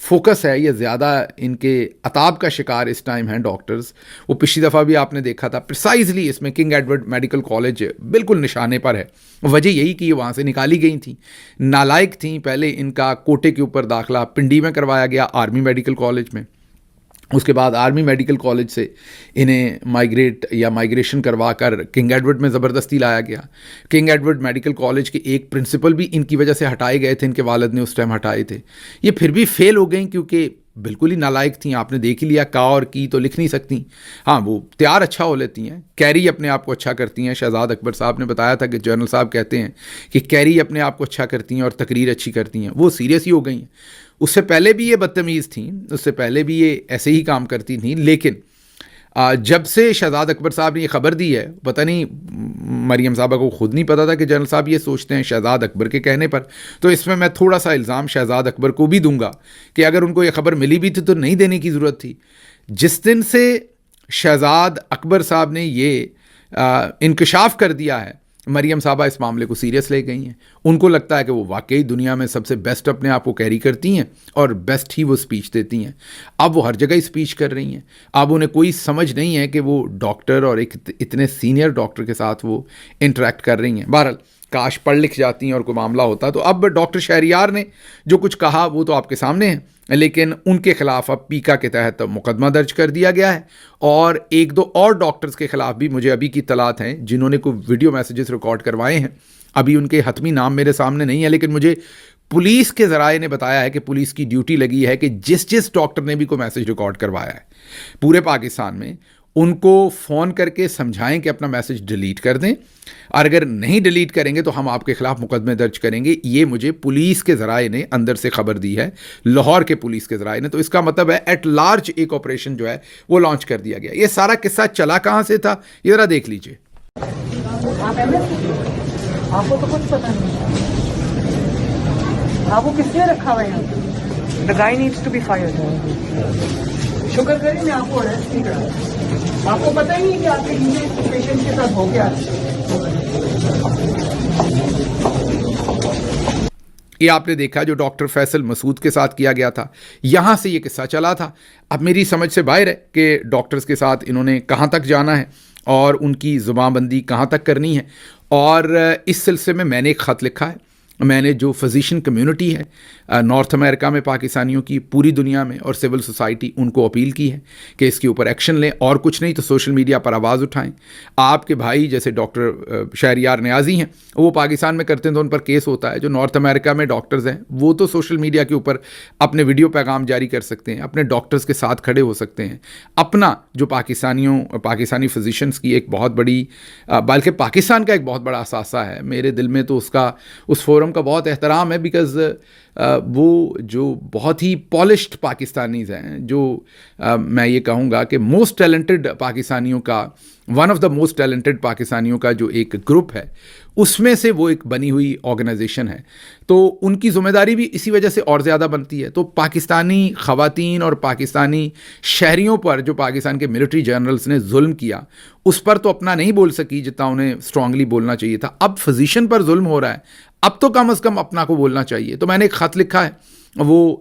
Focus ہے یا زیادہ ان کے عطاب کا شکار اس ٹائم ہیں ڈاکٹرز. وہ پچھلی دفعہ بھی آپ نے دیکھا تھا پرسائزلی اس میں کنگ ایڈورڈ میڈیکل کالج بالکل نشانے پر ہے. وجہ یہی کہ یہ وہاں سے نکالی گئی تھیں, نالائق تھیں. پہلے ان کا کوٹے کے اوپر داخلہ پنڈی میں کروایا گیا آرمی میڈیکل کالج میں, اس کے بعد آرمی میڈیکل کالج سے انہیں مائگریشن کروا کر کنگ ایڈورڈ میں زبردستی لایا گیا. کنگ ایڈورڈ میڈیکل کالج کے ایک پرنسپل بھی ان کی وجہ سے ہٹائے گئے تھے, ان کے والد نے اس ٹائم ہٹائے تھے. یہ پھر بھی فیل ہو گئیں کیونکہ بالکل ہی نالائق تھیں. آپ نے دیکھ ہی لیا کا اور کی تو لکھ نہیں سکتی. ہاں وہ تیار اچھا ہو لیتی ہیں, کیری اپنے آپ کو اچھا کرتی ہیں. شہزاد اکبر صاحب نے بتایا تھا کہ جنرل صاحب کہتے ہیں کہ کیری اپنے آپ کو اچھا کرتی ہیں اور تقریر اچھی کرتی ہیں. وہ سیریس ہی ہو گئی ہیں. اس سے پہلے بھی یہ بدتمیز تھیں, اس سے پہلے بھی یہ ایسے ہی کام کرتی تھیں. لیکن جب سے شہزاد اکبر صاحب نے یہ خبر دی ہے, پتہ نہیں مریم صاحبہ کو خود نہیں پتا تھا کہ جنرل صاحب یہ سوچتے ہیں شہزاد اکبر کے کہنے پر, تو اس میں تھوڑا سا الزام شہزاد اکبر کو بھی دوں گا کہ اگر ان کو یہ خبر ملی بھی تھی تو نہیں دینے کی ضرورت تھی. جس دن سے شہزاد اکبر صاحب نے یہ انکشاف کر دیا ہے, مریم صاحبہ اس معاملے کو سیریس لے گئی ہیں. ان کو لگتا ہے کہ وہ واقعی دنیا میں سب سے بیسٹ اپنے آپ کو کیری کرتی ہیں اور بیسٹ ہی وہ سپیچ دیتی ہیں. اب وہ ہر جگہ ہی سپیچ کر رہی ہیں. اب انہیں کوئی سمجھ نہیں ہے کہ وہ ڈاکٹر اور ایک اتنے سینئر ڈاکٹر کے ساتھ وہ انٹریکٹ کر رہی ہیں. بہرحال کاش پڑھ لکھ جاتی ہیں اور کوئی معاملہ ہوتا. تو اب ڈاکٹر شہریار نے جو کچھ کہا وہ تو آپ کے سامنے ہے, لیکن ان کے خلاف اب پیکا کے تحت مقدمہ درج کر دیا گیا ہے. اور ایک دو اور ڈاکٹرز کے خلاف بھی مجھے ابھی کی اطلاعات ہیں جنہوں نے کوئی ویڈیو میسیجز ریکارڈ کروائے ہیں. ابھی ان کے حتمی نام میرے سامنے نہیں ہے, لیکن مجھے پولیس کے ذرائع نے بتایا ہے کہ پولیس کی ڈیوٹی لگی ہے کہ جس ڈاکٹر نے بھی کوئی میسیج ریکارڈ کروایا ہے پورے پاکستان میں, ان کو فون کر کے سمجھائیں کہ اپنا میسیج ڈیلیٹ کر دیں, اور اگر نہیں ڈیلیٹ کریں گے تو ہم آپ کے خلاف مقدمے درج کریں گے. یہ مجھے پولیس کے ذرائع نے اندر سے خبر دی ہے, لاہور کے پولیس کے ذرائع نے. تو اس کا مطلب ہے ایٹ لارج ایک آپریشن جو ہے وہ لانچ کر دیا گیا. یہ سارا قصہ چلا کہاں سے تھا یہ ذرا دیکھ لیجئے. آپ کو تو کچھ پتہ نہیں, آپ کو کس نے رکھا ہوا ہے؟ The guy needs to be fired. شکر کریں میں آپ کو اریسٹ نہیں کرا. آپ کو پتہ ہی نہیں کہ آپ کے پیشنٹ کے ساتھ ہو گیا. یہ آپ نے دیکھا جو ڈاکٹر فیصل مسعود کے ساتھ کیا گیا تھا, یہاں سے یہ قصہ چلا تھا. اب میری سمجھ سے باہر ہے کہ ڈاکٹرز کے ساتھ انہوں نے کہاں تک جانا ہے اور ان کی زبان بندی کہاں تک کرنی ہے. اور اس سلسلے میں نے ایک خط لکھا ہے. میں نے جو فزیشین کمیونٹی ہے نارتھ امریکہ میں پاکستانیوں کی, پوری دنیا میں, اور سول سوسائٹی, ان کو اپیل کی ہے کہ اس کے اوپر ایکشن لیں, اور کچھ نہیں تو سوشل میڈیا پر آواز اٹھائیں. آپ کے بھائی جیسے ڈاکٹر شہریار نیازی ہیں, وہ پاکستان میں کرتے ہیں تو ان پر کیس ہوتا ہے. جو نارتھ امریکہ میں ڈاکٹرز ہیں وہ تو سوشل میڈیا کے اوپر اپنے ویڈیو پیغام جاری کر سکتے ہیں, اپنے ڈاکٹرز کے ساتھ کھڑے ہو سکتے ہیں. اپنا جو پاکستانی فزیشینس کی ایک بہت بڑی, بلکہ پاکستان کا ایک بہت بڑا اثاثہ ہے. میرے دل میں تو اس فورم کا بہت احترام ہے, بیکاز وہ جو بہت ہی پالشڈ پاکستانیز ہیں, جو میں یہ کہوں گا کہ موسٹ ٹیلنٹڈ پاکستانیوں کا, one of the most talented پاکستانیوں کا جو ایک گروپ ہے, اس میں سے وہ ایک بنی ہوئی آرگنائزیشن ہے. تو ان کی ذمہ داری بھی اسی وجہ سے اور زیادہ بنتی ہے. تو پاکستانی خواتین اور پاکستانی شہریوں پر جو پاکستان کے ملٹری جنرلز نے ظلم کیا, اس پر تو اپنا نہیں بول سکی جتنا انہیں اسٹرانگلی بولنا چاہیے تھا. اب فزیشین پر ظلم ہو رہا ہے, اب تو کم از کم اپنا کو بولنا چاہیے. تو میں نے ایک خط لکھا ہے, وہ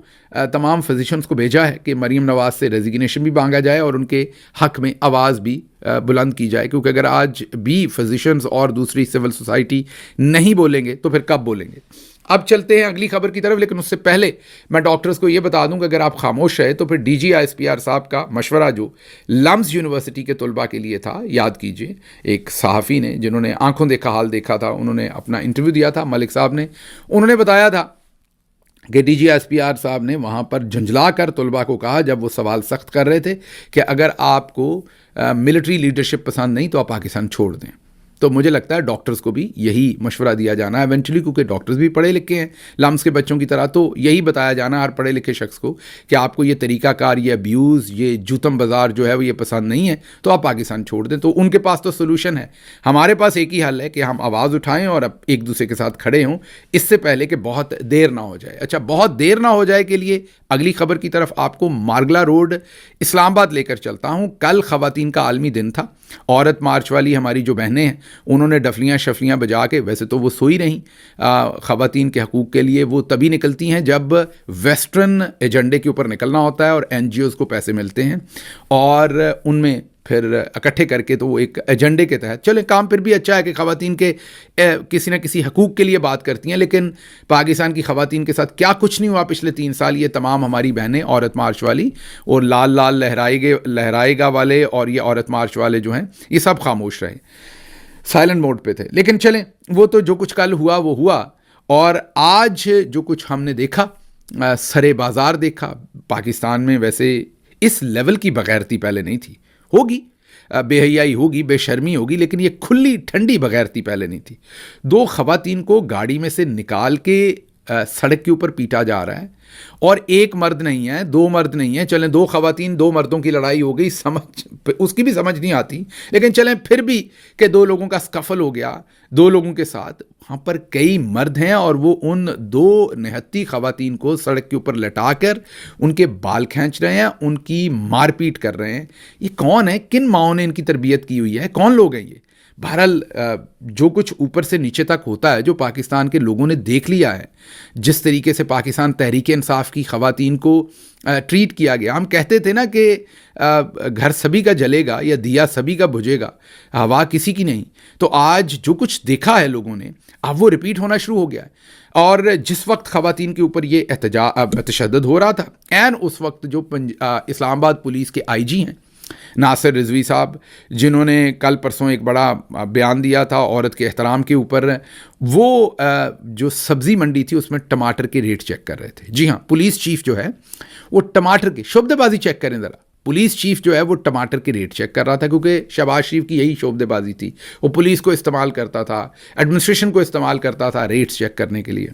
تمام فزیشنز کو بھیجا ہے کہ مریم نواز سے ریزیگنیشن بھی مانگا جائے اور ان کے حق میں آواز بھی بلند کی جائے, کیونکہ اگر آج بھی فزیشنز اور دوسری سول سوسائٹی نہیں بولیں گے تو پھر کب بولیں گے. اب چلتے ہیں اگلی خبر کی طرف, لیکن اس سے پہلے میں ڈاکٹرز کو یہ بتا دوں کہ اگر آپ خاموش رہے تو پھر ڈی جی ISPR صاحب کا مشورہ جو لمز یونیورسٹی کے طلباء کے لیے تھا, یاد کیجئے. ایک صحافی نے, جنہوں نے آنکھوں دیکھا حال دیکھا تھا, انہوں نے اپنا انٹرویو دیا تھا, ملک صاحب نے. انہوں نے بتایا تھا کہ ڈی جی ISPR صاحب نے وہاں پر جھنجھلا کر طلباء کو کہا, جب وہ سوال سخت کر رہے تھے, کہ اگر آپ کو ملٹری لیڈرشپ پسند نہیں تو آپ پاکستان چھوڑ دیں. تو مجھے لگتا ہے ڈاکٹرز کو بھی یہی مشورہ دیا جانا ہے ایونچولی, کیونکہ ڈاکٹرز بھی پڑھے لکھے ہیں لمس کے بچوں کی طرح. تو یہی بتایا جانا ہر پڑھے لکھے شخص کو کہ آپ کو یہ طریقہ کار, یہ ابیوز, یہ جوتم بازار جو ہے وہ یہ پسند نہیں ہے تو آپ پاکستان چھوڑ دیں. تو ان کے پاس تو سولوشن ہے. ہمارے پاس ایک ہی حل ہے کہ ہم آواز اٹھائیں اور اب ایک دوسرے کے ساتھ کھڑے ہوں, اس سے پہلے کہ بہت دیر نہ ہو جائے. اچھا, بہت دیر نہ ہو جائے کے لیے اگلی خبر کی طرف آپ کو مارگلا روڈ اسلام آباد لے کر چلتا ہوں. کل خواتین کا عالمی دن تھا. عورت مارچ والی ہماری جو بہنیں ہیں انہوں نے ڈفلیاں شفلیاں بجا کے, ویسے تو وہ سوئی رہیں خواتین کے حقوق کے لیے, وہ تبھی نکلتی ہیں جب ویسٹرن ایجنڈے کے اوپر نکلنا ہوتا ہے اور این جی اوز کو پیسے ملتے ہیں, اور ان میں پھر اکٹھے کر کے تو وہ ایک ایجنڈے کے تحت چلیں. کام پھر بھی اچھا ہے کہ خواتین کے کسی نہ کسی حقوق کے لیے بات کرتی ہیں, لیکن پاکستان کی خواتین کے ساتھ کیا کچھ نہیں ہوا پچھلے 3 سال. یہ تمام ہماری بہنیں عورت مارچ والی اور لال لال لہرائے گا والے اور یہ عورت مارچ والے جو ہیں, یہ سب خاموش رہے, سائلنٹ موڈ پہ تھے. لیکن چلیں, وہ تو جو کچھ کل ہوا وہ ہوا, اور آج جو کچھ ہم نے دیکھا, سرے بازار دیکھا پاکستان میں. ویسے اس لیول کی بغیرتی پہلے نہیں تھی, ہوگی بے حیائی ہوگی, بے شرمی ہوگی, لیکن یہ کھلی ٹھنڈی بغیرتی پہلے نہیں تھی. 2 خواتین کو گاڑی میں سے نکال کے سڑک کے اوپر پیٹا جا رہا ہے, اور ایک مرد نہیں ہے, 2 مرد نہیں ہیں. چلیں 2 خواتین 2 مردوں کی لڑائی ہو گئی, اس کی بھی سمجھ نہیں آتی, لیکن چلیں پھر بھی کہ 2 لوگوں کا سکفل ہو گیا 2 لوگوں کے ساتھ. وہاں پر کئی مرد ہیں اور وہ ان 2 نہتی خواتین کو سڑک کے اوپر لٹا کر ان کے بال کھینچ رہے ہیں, ان کی مار پیٹ کر رہے ہیں. یہ کون ہے, کن ماؤں نے ان کی تربیت کی ہوئی ہے, کون لوگ ہیں یہ؟ بہرحال جو کچھ اوپر سے نیچے تک ہوتا ہے, جو پاکستان کے لوگوں نے دیکھ لیا ہے, جس طریقے سے پاکستان تحریک انصاف کی خواتین کو ٹریٹ کیا گیا. ہم کہتے تھے نا کہ گھر سبھی کا جلے گا یا دیا سبھی کا بجھے گا, ہوا کسی کی نہیں. تو آج جو کچھ دیکھا ہے لوگوں نے, اب وہ ریپیٹ ہونا شروع ہو گیا ہے. اور جس وقت خواتین کے اوپر یہ تشدد ہو رہا تھا, این اس وقت جو اسلام آباد پولیس کے آئی جی ہیں ناصر رضوی صاحب, جنہوں نے کل پرسوں ایک بڑا بیان دیا تھا عورت کے احترام کے اوپر, وہ جو سبزی منڈی تھی اس میں ٹماٹر کے ریٹ چیک کر رہے تھے. جی ہاں, پولیس چیف جو ہے وہ ٹماٹر کے شعبے بازی چیک کریں ذرا. پولیس چیف جو ہے وہ ٹماٹر کے ریٹ چیک کر رہا تھا, کیونکہ شہباز شریف کی یہی شعبے بازی تھی. وہ پولیس کو استعمال کرتا تھا, ایڈمنسٹریشن کو استعمال کرتا تھا ریٹس چیک کرنے کے لیے.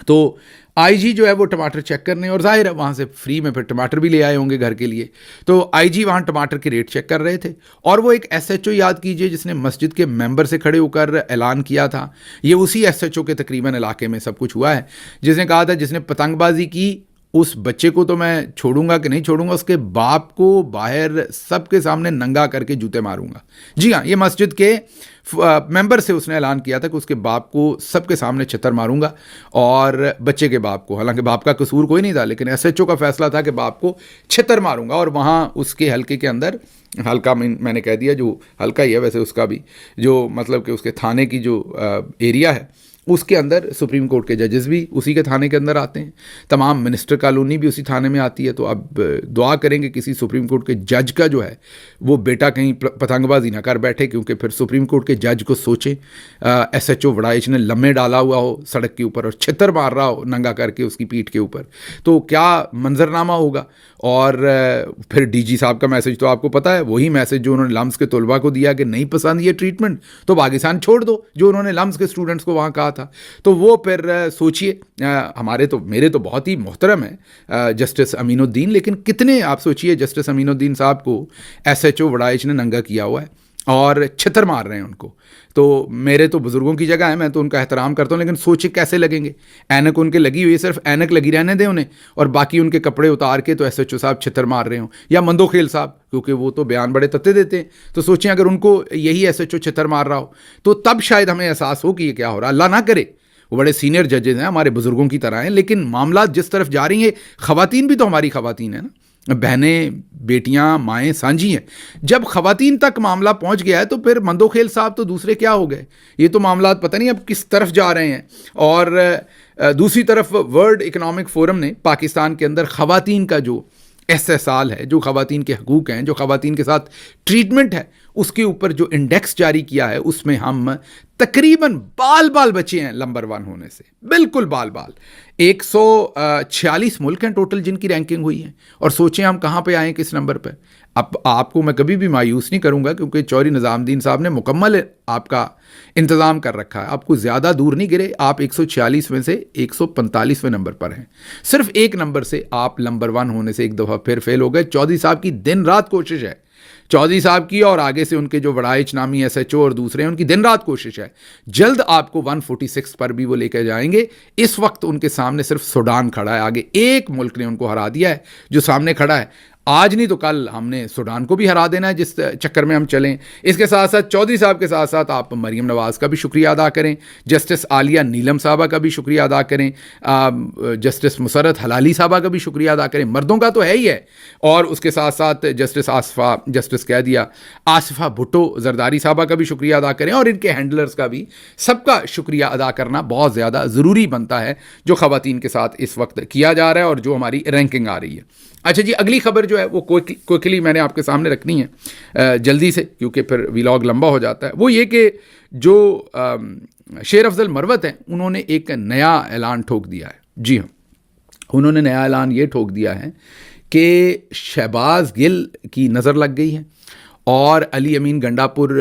تو آئی جی جو ہے وہ ٹماٹر چیک کرنے, اور ظاہر ہے وہاں سے فری میں پھر ٹماٹر بھی لے آئے ہوں گے گھر کے لیے. تو آئی جی وہاں ٹماٹر کے ریٹ چیک کر رہے تھے, اور وہ ایک ایس ایچ او یاد کیجئے جس نے مسجد کے ممبر سے کھڑے ہو کر اعلان کیا تھا. یہ اسی ایس ایچ او کے تقریباً علاقے میں سب کچھ ہوا ہے, جس نے کہا تھا جس نے پتنگ بازی کی اس بچے کو تو میں چھوڑوں گا کہ نہیں چھوڑوں گا, اس کے باپ کو باہر سب کے سامنے ننگا کر کے جوتے ماروں گا. جی ہاں, یہ مسجد کے ممبر سے اس نے اعلان کیا تھا کہ اس کے باپ کو سب کے سامنے چھتر ماروں گا, اور بچے کے باپ کو, حالانکہ باپ کا قصور کوئی نہیں تھا, لیکن ایس ایچ او کا فیصلہ تھا کہ باپ کو چھتر ماروں گا. اور وہاں اس کے حلقے کے اندر, حلقہ میں نے کہہ دیا جو حلقہ ہی ہے ویسے اس کا بھی, جو مطلب کہ اس کے تھانے کی جو ایریا ہے اس کے اندر سپریم کورٹ کے ججز بھی اسی کے تھانے کے اندر آتے ہیں, تمام منسٹر کالونی بھی اسی تھانے میں آتی ہے. تو اب دعا کریں گے کسی سپریم کورٹ کے جج کا جو ہے وہ بیٹا کہیں پتنگ بازی نہ کر بیٹھے, کیونکہ پھر سپریم کورٹ کے جج کو سوچیں ایس ایچ او وڑائچ نے لمحے ڈالا ہوا ہو سڑک کے اوپر اور چھتر مار رہا ہو ننگا کر کے اس کی پیٹھ کے اوپر, تو کیا منظرنامہ ہوگا. اور پھر ڈی جی صاحب کا میسج تو آپ کو پتہ ہے, وہی میسج جو انہوں نے لمس کے طلباء کو دیا کہ نہیں پسند یہ ٹریٹمنٹ تو پاکستان چھوڑ دو, جو انہوں نے لمس کے اسٹوڈنٹس کو وہاں کہا تھا. تو وہ پھر سوچئے, میرے تو بہت ہی محترم ہیں جسٹس امین الدین, لیکن کتنے آپ سوچئے جسٹس امین الدین صاحب کو ایس ایچ او وڑائچ نے ننگا کیا ہوا ہے اور چھتر مار رہے ہیں ان کو. تو میرے تو بزرگوں کی جگہ ہے, میں تو ان کا احترام کرتا ہوں, لیکن سوچے کیسے لگیں گے. اینک ان کے لگی ہوئی ہے, صرف اینک لگی رہنے دیں انہیں, اور باقی ان کے کپڑے اتار کے تو ایس ایچ او صاحب چھتر مار رہے ہوں, یا مندو خیل صاحب, کیونکہ وہ تو بیان بڑے تتے دیتے ہیں. تو سوچیں اگر ان کو یہی ایس ایچ او چھتر مار رہا ہو تو تب شاید ہمیں احساس ہو کہ یہ کیا ہو رہا ہے. اللہ نہ کرے, وہ بڑے سینئر ججز ہیں, ہمارے بزرگوں کی طرح ہیں, لیکن معاملات جس طرف جا رہی ہیں, خواتین بھی تو ہماری خواتین ہیں نا, بہنیں, بیٹیاں, مائیں, سانجی ہیں. جب خواتین تک معاملہ پہنچ گیا ہے تو پھر مندو خیل صاحب تو دوسرے کیا ہو گئے. یہ تو معاملات پتہ نہیں اب کس طرف جا رہے ہیں. اور دوسری طرف ورلڈ اکنامک فورم نے پاکستان کے اندر خواتین کا جو استحصال ہے, جو خواتین کے حقوق ہیں, جو خواتین کے ساتھ ٹریٹمنٹ ہے, اس کے اوپر جو انڈیکس جاری کیا ہے, اس میں ہم تقریباً بال بچے ہیں نمبر 1 ہونے سے, بالکل بال. 146 ملک ہیں ٹوٹل جن کی رینکنگ ہوئی ہے, اور سوچیں ہم کہاں پہ آئیں, کس نمبر پہ. اب آپ کو میں کبھی بھی مایوس نہیں کروں گا, کیونکہ چوہدری نظام الدین صاحب نے مکمل آپ کا انتظام کر رکھا ہے, آپ کو زیادہ دور نہیں گرے. آپ 146 میں سے 145ویں نمبر پر ہیں, صرف ایک نمبر سے آپ نمبر 1 ہونے سے ایک دفعہ پھر فیل ہو گئے. چودھری صاحب کی دن رات کوشش ہے, چودھری صاحب کی اور آگے سے ان کے جو وڑائچ نامی ایس ایچ او اور دوسرے ہیں, ان کی دن رات کوشش ہے. جلد آپ کو 146 پر بھی وہ لے کے جائیں گے. اس وقت ان کے سامنے صرف سوڈان کھڑا ہے, آگے ایک ملک نے ان کو ہرا دیا ہے جو سامنے کھڑا ہے. آج نہیں تو کل ہم نے سوڈان کو بھی ہرا دینا ہے جس چکر میں ہم چلیں. اس کے ساتھ ساتھ چودھری صاحب کے ساتھ ساتھ آپ مریم نواز کا بھی شکریہ ادا کریں, جسٹس عالیہ نیلم صاحبہ کا بھی شکریہ ادا کریں, جسٹس مسرت حلالی صاحبہ کا بھی شکریہ ادا کریں. مردوں کا تو ہے ہی ہے, اور اس کے ساتھ ساتھ جسٹس کہہ دیا آصفہ بھٹو زرداری صاحبہ کا بھی شکریہ ادا کریں, اور ان کے ہینڈلرز کا بھی. سب کا شکریہ ادا کرنا بہت زیادہ ضروری بنتا ہے جو خواتین کے ساتھ اس وقت کیا جا رہا ہے اور جو ہماری رینکنگ آ رہی ہے. اچھا جی, اگلی خبر جو ہے وہ کوئکلی میں نے آپ کے سامنے رکھنی ہے جلدی سے, کیونکہ پھر ویلاگ لمبا ہو جاتا ہے. وہ یہ کہ جو شیر افضل مروت ہیں انہوں نے ایک نیا اعلان ٹھوک دیا ہے. جی ہاں, انہوں نے نیا اعلان یہ ٹھوک دیا ہے کہ شہباز گل کی نظر لگ گئی ہے, اور علی امین گنڈاپور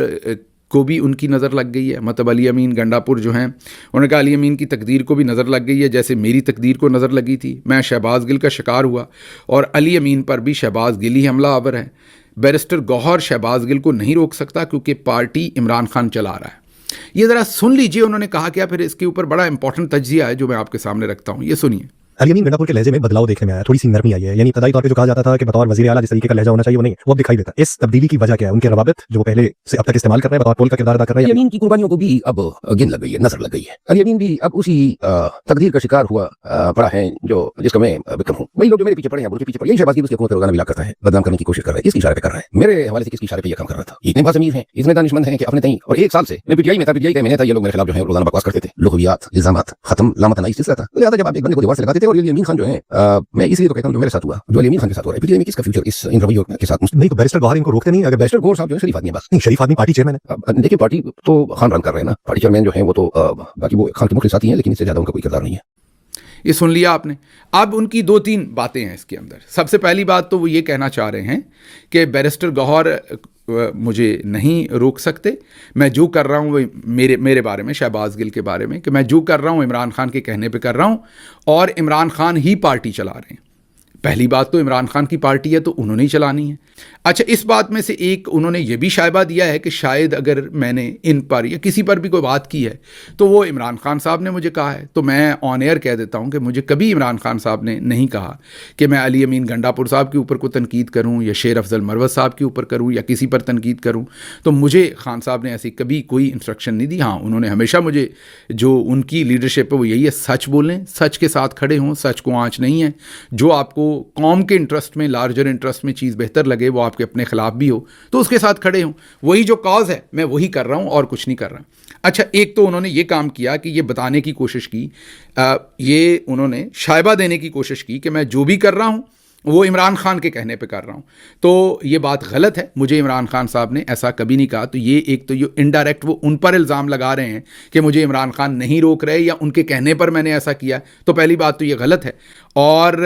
کو بھی ان کی نظر لگ گئی ہے. مطلب علی امین گنڈاپور جو ہیں انہوں نے کہا علی امین کی تقدیر کو بھی نظر لگ گئی ہے جیسے میری تقدیر کو نظر لگی تھی. میں شہباز گل کا شکار ہوا اور علی امین پر بھی شہباز گل ہی حملہ آور ہے. بیرسٹر گوہر شہباز گل کو نہیں روک سکتا کیونکہ پارٹی عمران خان چلا رہا ہے. یہ ذرا سن لیجئے انہوں نے کہا کیا, پھر اس کے اوپر بڑا امپورٹنٹ تجزیہ ہے جو میں آپ کے سامنے رکھتا ہوں. یہ سنیے. علی امین گنڈاپور کے لہجے میں بدلاؤ دیکھنے میں آیا, تھوڑی سی نرمی آئی ہے. یعنی ابتدائی طور پہ جو کہا جاتا تھا کہ بطور وزیر اعلیٰ جس طریقے کا لہجہ ہونا چاہیے وہ نہیں, وہ اب دکھائی دیتا ہے. اس تبدیلی کی وجہ کیا ہے؟ ان کے روابط جو وہ پہلے سے اب تک استعمال کر رہے ہیں بطور پول کا کردار ادا کر رہے ہیں. علی امین کی قربانیوں کو بھی اب گن لگ گئی ہے, نظر لگ گئی ہے. علی امین بھی اب اسی تقدیر کا شکار ہوا پڑا ہے جس کا میں وکٹم ہوں. وہی لوگ جو میرے پیچھے پڑے ہیں, کے پیچھے پڑے, یہی شہباز کی اس کی حکومت روزانہ ملا کرتا ہے, بدنام کرنے کی کوشش کر رہا ہے. کس کی اشارے پہ کر رہا ہے؟ میرے حوالے سے کس کی اشارے پہ یہ کام کر رہا تھا؟ اتنے باز امیر ہیں, اتنے دانش مند ہیں کہ اپنے تئیں, اور ایک سال سے میں پی ٹی آئی میں تھا, پی ٹی آئی کا میں نے تھا, یہ لوگ میرے خلاف جو ہے روزانہ بکواس کرتے تھے, لغویات, الزامات, ختم لامتنائی سلسلہ تھا. لہٰذا جب آپ ایک بندے کو دیوار سے لگاتے تھے, اور علی امین خان جو ہے, میں اس لیے تو کہتا ہوں جو میرے ساتھ ہوا, جو علی امین خان کے ساتھ ہوا ہے, پی ٹی آئی میں کس کا فیوچر اس ان رویوں کے ساتھ نہیں تو بیرسٹر گوہر ان کو روکتے نہیں؟ اگر بیرسٹر گوہر صاحب جو ہے شریف آدمی ہے, بس نہیں, شریف آدمی پارٹی چیئرمین ہے. دیکھیے پارٹی تو خان رن کر رہے ہیں نا, پارٹی چیئرمین جو ہیں وہ تو باقی وہ خان کے مخلص ساتھی ہیں, لیکن اس سے زیادہ ان کا کوئی کردار نہیں ہے. یہ سن لیا آپ نے. اب ان کی 2-3 باتیں ہیں اس کے اندر. سب سے پہلی بات تو وہ یہ کہنا چاہ رہے ہیں کہ بیرسٹر گوہر مجھے نہیں روک سکتے, میں جو کر رہا ہوں وہ میرے بارے میں, شہباز گل کے بارے میں, کہ میں جو کر رہا ہوں عمران خان کے کہنے پہ کر رہا ہوں, اور عمران خان ہی پارٹی چلا رہے ہیں. پہلی بات تو عمران خان کی پارٹی ہے تو انہوں نے ہی چلانی ہے. اچھا, اس بات میں سے ایک انہوں نے یہ بھی شائبہ دیا ہے کہ شاید اگر میں نے ان پر یا کسی پر بھی کوئی بات کی ہے تو وہ عمران خان صاحب نے مجھے کہا ہے. تو میں آن ایئر کہہ دیتا ہوں کہ مجھے کبھی عمران خان صاحب نے نہیں کہا کہ میں علی امین گنڈاپور صاحب کے اوپر کوئی تنقید کروں یا شیر افضل مروت صاحب کے اوپر کروں یا کسی پر تنقید کروں. تو مجھے خان صاحب نے ایسی کبھی کوئی انسٹرکشن نہیں دی. ہاں, انہوں نے ہمیشہ مجھے, جو ان کی لیڈرشپ ہے وہ یہی ہے, سچ بولیں, سچ کے ساتھ کھڑے ہوں, سچ کو آنچ نہیں ہے. جو آپ کو قوم کے انٹرسٹ میں, لارجر انٹرسٹ میں چیز بہتر لگے, وہ آپ کے اپنے خلاف بھی ہو تو اس کے ساتھ کھڑے ہوں. وہی جو کاز ہے میں وہی کر رہا ہوں اور کچھ نہیں کر رہا. اچھا, ایک تو انہوں نے یہ کام کیا کہ یہ بتانے کی کوشش کی, یہ انہوں نے شائبہ دینے کی کوشش کی کہ میں جو بھی کر رہا ہوں وہ عمران خان کے کہنے پہ کر رہا ہوں. تو یہ بات غلط ہے, مجھے عمران خان صاحب نے ایسا کبھی نہیں کہا. تو یہ ایک تو یہ انڈائریکٹ وہ ان پر الزام لگا رہے ہیں کہ مجھے عمران خان نہیں روک رہے یا ان کے کہنے پر میں نے ایسا کیا. تو پہلی بات تو یہ غلط ہے. اور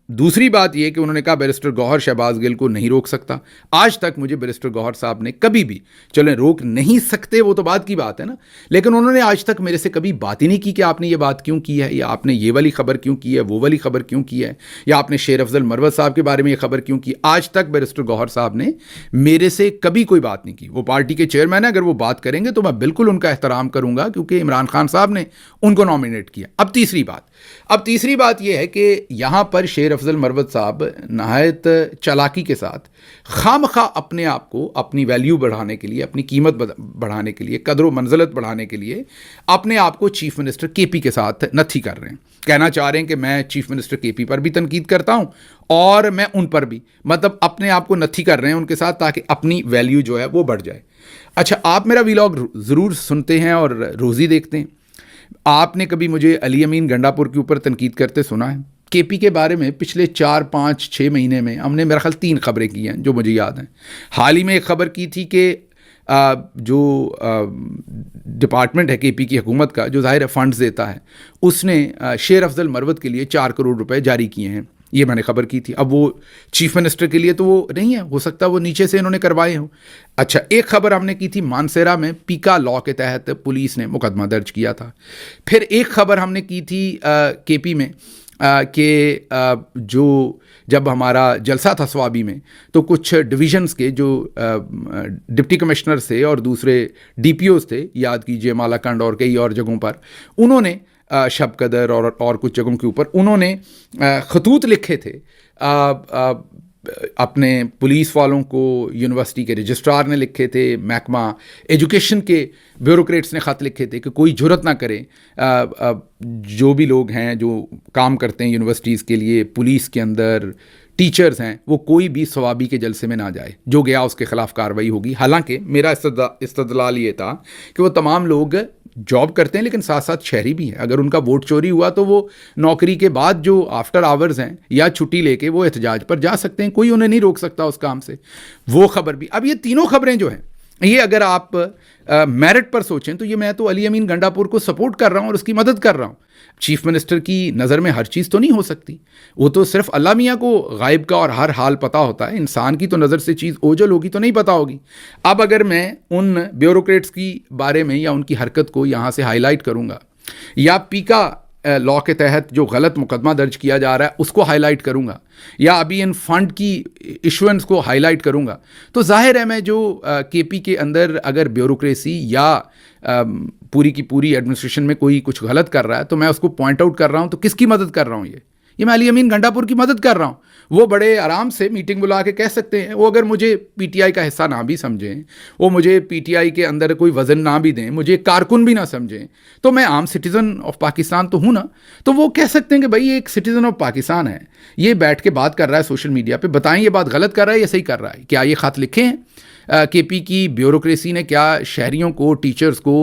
دوسری بات یہ کہ انہوں نے کہا بیرسٹر گوہر شہباز گل کو نہیں روک سکتا. آج تک مجھے بیرسٹر گوہر صاحب نے کبھی بھی, چلیں روک نہیں سکتے وہ تو بات کی بات ہے نا, لیکن انہوں نے آج تک میرے سے کبھی بات ہی نہیں کی کہ آپ نے یہ بات کیوں کی ہے, یا آپ نے یہ والی خبر کیوں کی ہے, وہ والی خبر کیوں کی ہے, یا آپ نے شیر افضل مروت صاحب کے بارے میں یہ خبر کیوں کی. آج تک بیرسٹر گوہر صاحب نے میرے سے کبھی کوئی بات نہیں کی. وہ پارٹی کے چیئرمین ہیں, اگر وہ بات کریں گے تو میں بالکل ان کا احترام کروں گا کیونکہ عمران خان صاحب نے ان کو نامینیٹ کیا. اب تیسری بات یہ ہے کہ یہاں پر شیر افضل مروت صاحب نہایت چالاکی کے ساتھ خامخواہ اپنے آپ کو, اپنی ویلیو بڑھانے کے لیے, اپنی قیمت بڑھانے کے لیے, قدر و منزلت بڑھانے کے لیے اپنے آپ کو چیف منسٹر کے پی کے ساتھ نتھی کر رہے ہیں. کہنا چاہ رہے ہیں کہ میں چیف منسٹر کے پی پر بھی تنقید کرتا ہوں اور میں ان پر بھی, مطلب اپنے آپ کو نتھی کر رہے ہیں ان کے ساتھ تاکہ اپنی ویلیو جو ہے وہ بڑھ جائے. اچھا, آپ میرا ویلاگ ضرور سنتے ہیں اور روزی دیکھتے ہیں. آپ نے کبھی مجھے علی امین گنڈاپور کے اوپر تنقید کرتے سنا ہے؟ کے پی کے بارے میں پچھلے 4-5-6 مہینے میں ہم نے میرا خیال 3 خبریں کی ہیں جو مجھے یاد ہیں. حال ہی میں ایک خبر کی تھی کہ جو ڈپارٹمنٹ ہے کے پی کی حکومت کا, جو ظاہر فنڈز دیتا ہے, اس نے شیر افضل مروت کے لیے 4 کروڑ روپے جاری کیے ہیں. یہ میں نے خبر کی تھی. اب وہ چیف منسٹر کے لیے تو وہ نہیں ہے, ہو سکتا وہ نیچے سے انہوں نے کروائے ہوں. اچھا, ایک خبر ہم نے کی تھی مانسیرا میں پیکا لا کے تحت پولیس نے مقدمہ درج کیا تھا. پھر ایک خبر ہم نے کی تھی کے پی میں کہ جب ہمارا جلسہ تھا سوابی میں تو کچھ ڈویژنز کے جو ڈپٹی کمشنرز تھے اور دوسرے ڈی پی اوز تھے, یاد کیجئے مالاکنڈ اور کئی اور جگہوں پر, انہوں نے شب قدر اور کچھ جگہوں کے اوپر انہوں نے خطوط لکھے تھے اپنے پولیس والوں کو یونیورسٹی کے رجسٹرار نے لکھے تھے, محکمہ ایجوکیشن کے بیوروکریٹس نے خط لکھے تھے کہ کوئی جرت نہ کرے, جو بھی لوگ ہیں جو کام کرتے ہیں یونیورسٹیز کے لیے, پولیس کے اندر ٹیچرز ہیں, وہ کوئی بھی ثوابی کے جلسے میں نہ جائے, جو گیا اس کے خلاف کارروائی ہوگی. حالانکہ میرا استدلال یہ تھا کہ وہ تمام لوگ جاب کرتے ہیں لیکن ساتھ ساتھ شہری بھی ہیں. اگر ان کا ووٹ چوری ہوا تو وہ نوکری کے بعد جو آفٹر آورز ہیں یا چھٹی لے کے وہ احتجاج پر جا سکتے ہیں, کوئی انہیں نہیں روک سکتا اس کام سے. وہ خبر بھی. اب یہ تینوں خبریں جو ہیں, یہ اگر آپ میرٹ پر سوچیں تو یہ میں تو علی امین گنڈا پور کو سپورٹ کر رہا ہوں اور اس کی مدد کر رہا ہوں. چیف منسٹر کی نظر میں ہر چیز تو نہیں ہو سکتی, وہ تو صرف اللہ میاں کو غائب کا اور ہر حال پتہ ہوتا ہے, انسان کی تو نظر سے چیز اوجھل ہوگی تو نہیں پتہ ہوگی. اب اگر میں ان بیوروکریٹس کی بارے میں یا ان کی حرکت کو یہاں سے ہائی لائٹ کروں گا, یا پیکا لا کے تحت جو غلط مقدمہ درج کیا جا رہا ہے اس کو ہائی لائٹ کروں گا, یا ابھی ان فنڈ کی ایشوئنس کو ہائی لائٹ کروں گا, تو ظاہر ہے میں جو کے پی کے اندر اگر بیوروکریسی یا پوری کی پوری ایڈمنسٹریشن میں کوئی کچھ غلط کر رہا ہے تو میں اس کو پوائنٹ آؤٹ کر رہا ہوں. تو کس کی مدد کر رہا ہوں؟ یہ میں علی امین گنڈا پور کی مدد کر رہا ہوں. وہ بڑے آرام سے میٹنگ بلا کے کہہ سکتے ہیں, وہ اگر مجھے پی ٹی آئی کا حصہ نہ بھی سمجھیں, وہ مجھے پی ٹی آئی کے اندر کوئی وزن نہ بھی دیں, مجھے کارکن بھی نہ سمجھیں, تو میں عام سٹیزن آف پاکستان تو ہوں نا. تو وہ کہہ سکتے ہیں کہ بھائی ایک سٹیزن آف پاکستان ہے, یہ بیٹھ کے بات کر رہا ہے سوشل میڈیا پہ, بتائیں یہ بات غلط کر رہا ہے یا صحیح کر رہا ہے. کیا یہ خط لکھے ہیں کے پی کی بیوروکریسی نے؟ کیا شہریوں کو, ٹیچرز کو,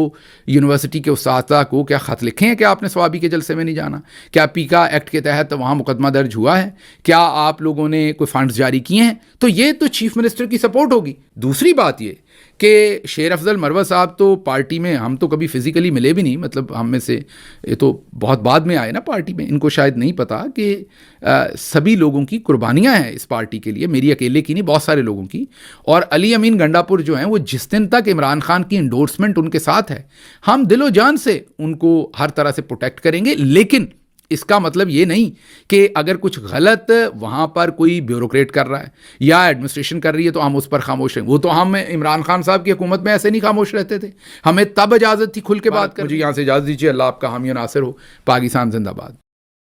یونیورسٹی کے اساتذہ کو کیا خط لکھے ہیں کہ آپ نے ثوابی کے جلسے میں نہیں جانا؟ کیا پیکا ایکٹ کے تحت وہاں مقدمہ درج ہوا ہے؟ کیا آپ لوگوں نے کوئی فنڈز جاری کیے ہیں؟ تو یہ تو چیف منسٹر کی سپورٹ ہوگی. دوسری بات یہ کہ شیر افضل مروت صاحب تو پارٹی میں, ہم تو کبھی فزیکلی ملے بھی نہیں, مطلب ہم میں سے یہ تو بہت بعد میں آئے نا پارٹی میں, ان کو شاید نہیں پتا کہ سبھی لوگوں کی قربانیاں ہیں اس پارٹی کے لیے, میری اکیلے کی نہیں, بہت سارے لوگوں کی. اور علی امین گنڈا پور جو ہیں وہ جس دن تک عمران خان کی انڈورسمنٹ ان کے ساتھ ہے, ہم دل و جان سے ان کو ہر طرح سے پروٹیکٹ کریں گے. لیکن اس کا مطلب یہ نہیں کہ اگر کچھ غلط وہاں پر کوئی بیوروکریٹ کر رہا ہے یا ایڈمنسٹریشن کر رہی ہے تو ہم اس پر خاموش ہیں. وہ تو ہم عمران خان صاحب کی حکومت میں ایسے نہیں خاموش رہتے تھے, ہمیں تب اجازت تھی کھل کے بات کر. مجھے یہاں سے اجازت دیجیے. اللہ آپ کا حامی و ناصر ہو. پاکستان زندہ باد.